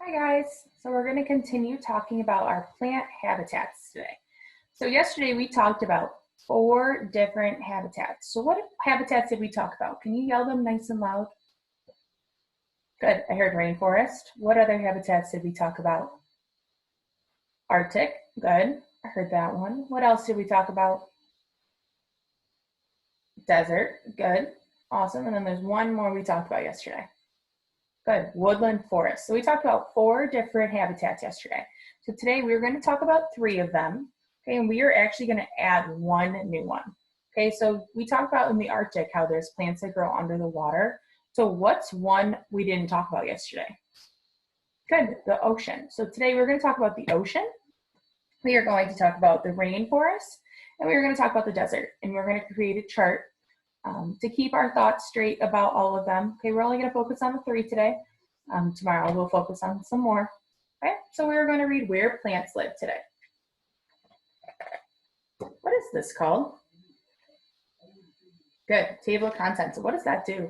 Hi guys, so we're going to continue talking about our plant habitats today. So yesterday we talked about 4 different habitats. So what habitats did we talk about? Can you yell them nice and loud? Good, I heard rainforest. What other habitats did we talk about? Arctic, good, I heard that one. What else did we talk about? Desert, good, awesome. And then there's one more we talked about yesterday. Good, woodland forest. So we talked about 4 different habitats yesterday. So today we're going to talk about 3 of them, okay, and we are actually going to add 1 new one. Okay, so we talked about in the Arctic how there's plants that grow under the water. So what's one we didn't talk about yesterday? Good, the ocean. So today we're going to talk about the ocean. We are going to talk about the rainforest, and we're going to talk about the desert, and we're going to create a chart to keep our thoughts straight about all of them. Okay, we're only going to focus on the 3 today. Tomorrow we'll focus on some more. Okay, so we're going to read where plants live today. What is this called? Good, table of contents. So what does that do?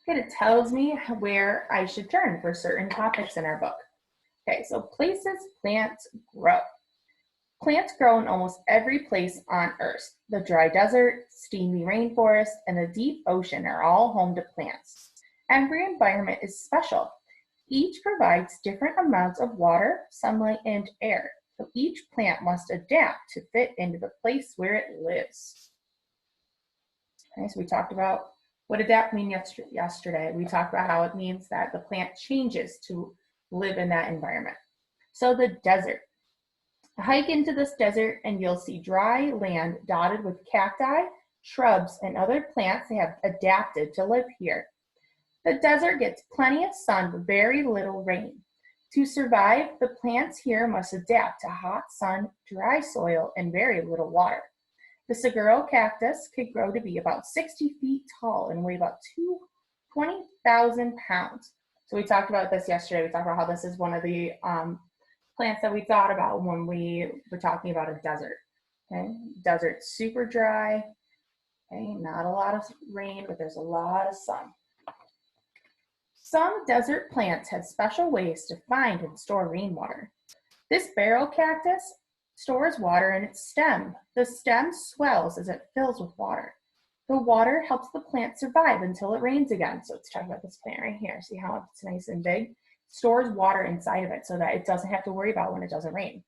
Good, it tells me where I should turn for certain topics in our book. Okay, so places plants grow. Plants grow in almost every place on Earth. The dry desert, steamy rainforest, and the deep ocean are all home to plants. Every environment is special. Each provides different amounts of water, sunlight, and air. So each plant must adapt to fit into the place where it lives. Okay, so we talked about what adapt means yesterday. We talked about how it means that the plant changes to live in that environment. So the desert. Hike into this desert and you'll see dry land dotted with cacti, shrubs, and other plants that have adapted to live here. The desert gets plenty of sun but very little rain. To survive, the plants here must adapt to hot sun, dry soil, and very little water. The Segura Cactus could grow to be about 60 feet tall and weigh about 20,000 pounds. So we talked about this yesterday. We talked about how this is one of the plants that we thought about when we were talking about a desert. Okay, desert super dry, okay, not a lot of rain, but there's a lot of sun. Some desert plants have special ways to find and store rainwater. This barrel cactus stores water in its stem. The stem swells as it fills with water. The water helps the plant survive until it rains again. So let's talk about this plant right here. See how it's nice and big? Stores water inside of it so that it doesn't have to worry about when it doesn't rain.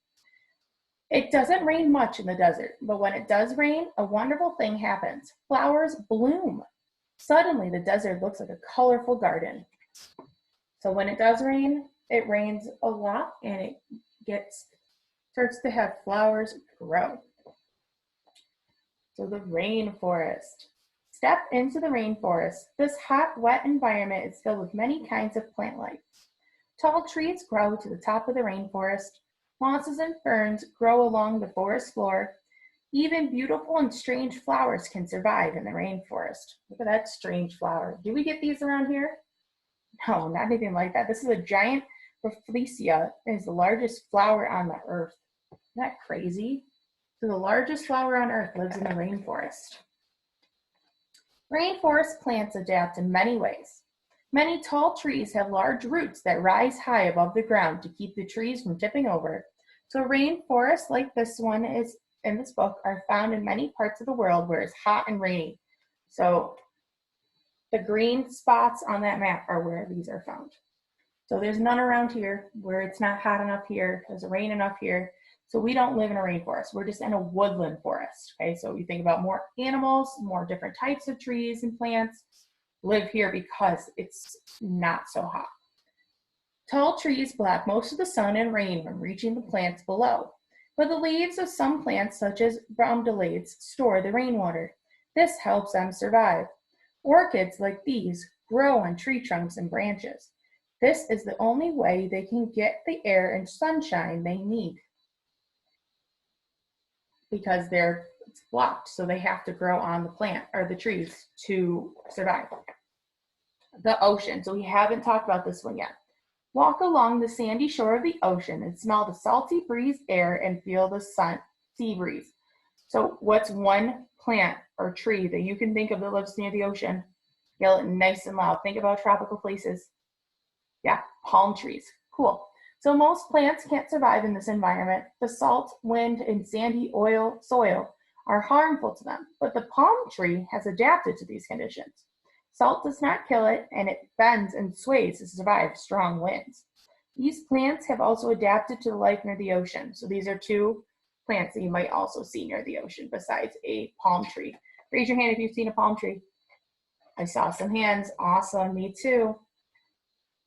It doesn't rain much in the desert, but when it does rain, a wonderful thing happens. Flowers bloom. Suddenly, the desert looks like a colorful garden. So when it does rain, it rains a lot and it starts to have flowers grow. So the rainforest. Step into the rainforest. This hot, wet environment is filled with many kinds of plant life. Tall trees grow to the top of the rainforest. Mosses and ferns grow along the forest floor. Even beautiful and strange flowers can survive in the rainforest. Look at that strange flower. Do we get these around here? No, not anything like that. This is a giant rafflesia. It is the largest flower on the earth. Isn't that crazy? So the largest flower on earth lives in the rainforest. Rainforest plants adapt in many ways. Many tall trees have large roots that rise high above the ground to keep the trees from tipping over. So rainforests like this one is in this book are found in many parts of the world where it's hot and rainy. So the green spots on that map are where these are found. So there's none around here where it's not hot enough here, there's rain enough here. So we don't live in a rainforest, we're just in a woodland forest, okay? So you think about more animals, more different types of trees and plants live here because it's not so hot. Tall trees block most of the sun and rain from reaching the plants below, but the leaves of some plants, such as bromeliads, store the rainwater. This helps them survive. Orchids like these grow on tree trunks and branches. This is the only way they can get the air and sunshine they need because it's blocked, so they have to grow on the plant or the trees to survive. The ocean. So we haven't talked about this one yet. Walk along the sandy shore of the ocean and smell the salty breeze air and feel the sea breeze. So what's one plant or tree that you can think of that lives near the ocean? Yell it nice and loud. Think about tropical places. Yeah, palm trees. Cool. So most plants can't survive in this environment. The salt, wind, and sandy soil are harmful to them, but the palm tree has adapted to these conditions. Salt does not kill it, and it bends and sways to survive strong winds. These plants have also adapted to life near the ocean. So these are two plants that you might also see near the ocean besides a palm tree. Raise your hand if you've seen a palm tree. I saw some hands. Awesome, me too.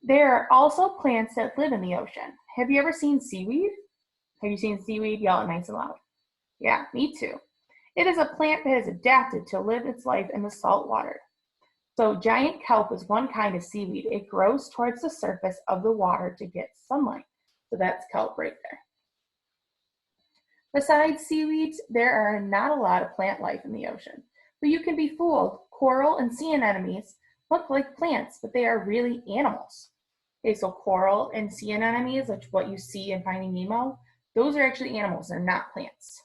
There are also plants that live in the ocean. Have you ever seen seaweed? Have you seen seaweed? Yell it nice and loud. Yeah, me too. It is a plant that has adapted to live its life in the salt water. So giant kelp is one kind of seaweed. It grows towards the surface of the water to get sunlight. So that's kelp right there. Besides seaweeds, there are not a lot of plant life in the ocean. But you can be fooled. Coral and sea anemones look like plants, but they are really animals. Okay, so coral and sea anemones, which what you see in Finding Nemo, those are actually animals, they're not plants.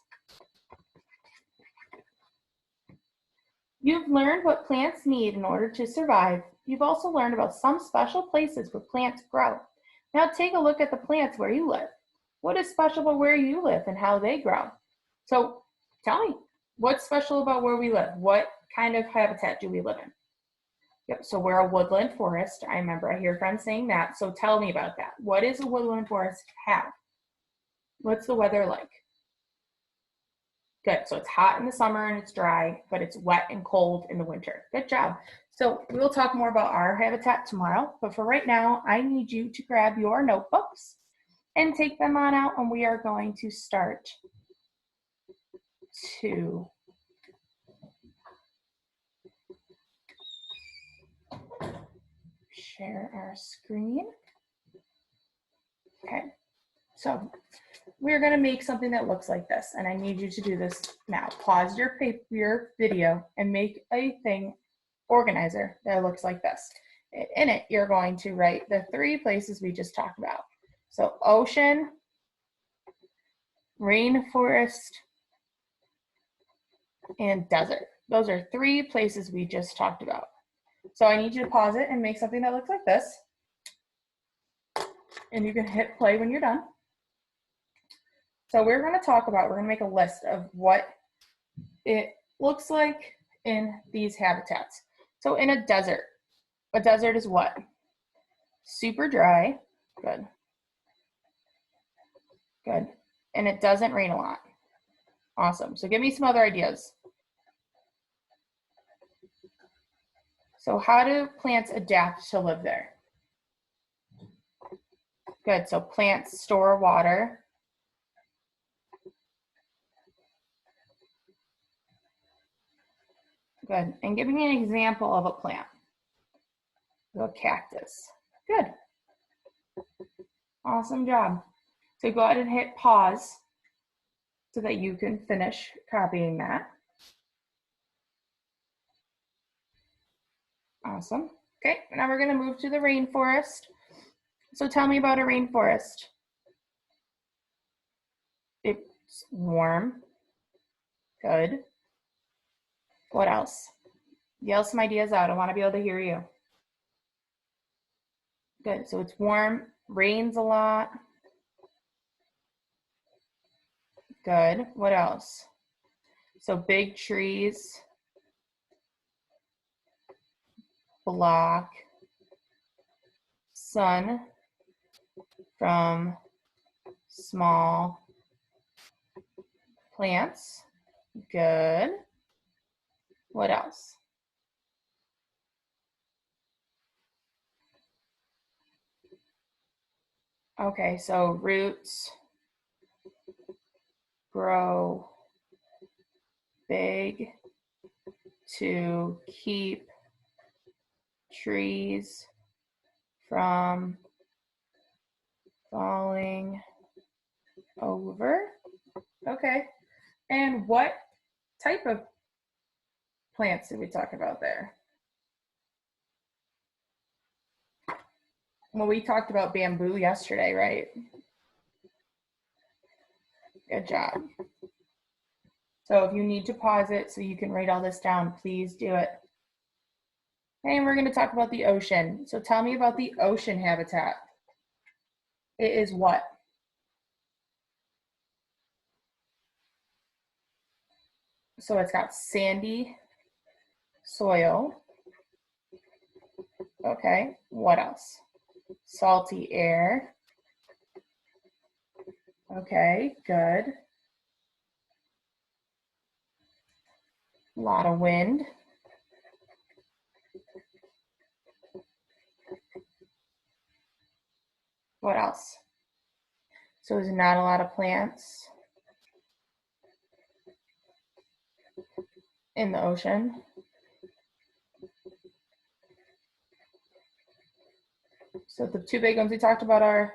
You've learned what plants need in order to survive. You've also learned about some special places where plants grow. Now take a look at the plants where you live. What is special about where you live and how they grow? So tell me, what's special about where we live? What kind of habitat do we live in? Yep, so we're a woodland forest. I remember I hear friends saying that. So tell me about that. What does a woodland forest have? What's the weather like? Good, so it's hot in the summer and it's dry, but it's wet and cold in the winter. Good job. So we will talk more about our habitat tomorrow, but for right now, I need you to grab your notebooks and take them on out, and we are going to start to share our screen. Okay, so we're going to make something that looks like this, and I need you to do this now. Pause your video and make a thing organizer that looks like this. In it, you're going to write the 3 places we just talked about. So ocean, rainforest, and desert. Those are 3 places we just talked about. So I need you to pause it and make something that looks like this. And you can hit play when you're done. So we're going to make a list of what it looks like in these habitats. So in a desert is what? Super dry. Good. Good. And it doesn't rain a lot. Awesome. So give me some other ideas. So how do plants adapt to live there? Good. So plants store water. Good. And give me an example of a plant. A cactus. Good. Awesome job. So go ahead and hit pause so that you can finish copying that. Awesome. Okay, now we're going to move to the rainforest. So tell me about a rainforest. It's warm. Good. What else? Yell some ideas out. I want to be able to hear you. Good. So it's warm, rains a lot. Good. What else? So big trees block sun from small plants. Good. What else? Okay, so roots grow big to keep trees from falling over. Okay, and what type of plants did we talk about there? Well, we talked about bamboo yesterday, right? Good job. So if you need to pause it so you can write all this down, please do it. Okay, and we're going to talk about the ocean. So tell me about the ocean habitat. It is what? So it's got sandy soil. Okay, what else? Salty air. Okay, good. A lot of wind. What else? So there's not a lot of plants in the ocean. So the two big ones we talked about are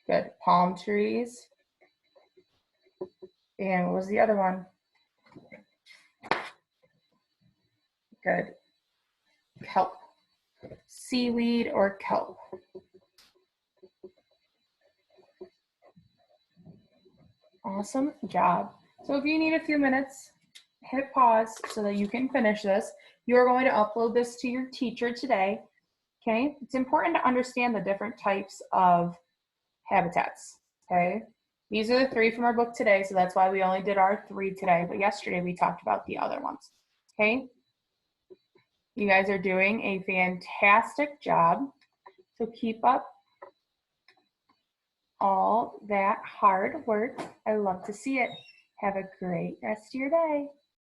good palm trees. And what was the other one? Good. Kelp. Seaweed or kelp. Awesome job. So if you need a few minutes, hit pause so that you can finish this. You are going to upload this to your teacher today. Okay, it's important to understand the different types of habitats. Okay, these are the 3 from our book today, so that's why we only did our 3 today, but yesterday we talked about the other ones. Okay, you guys are doing a fantastic job, so keep up all that hard work. I love to see it. Have a great rest of your day.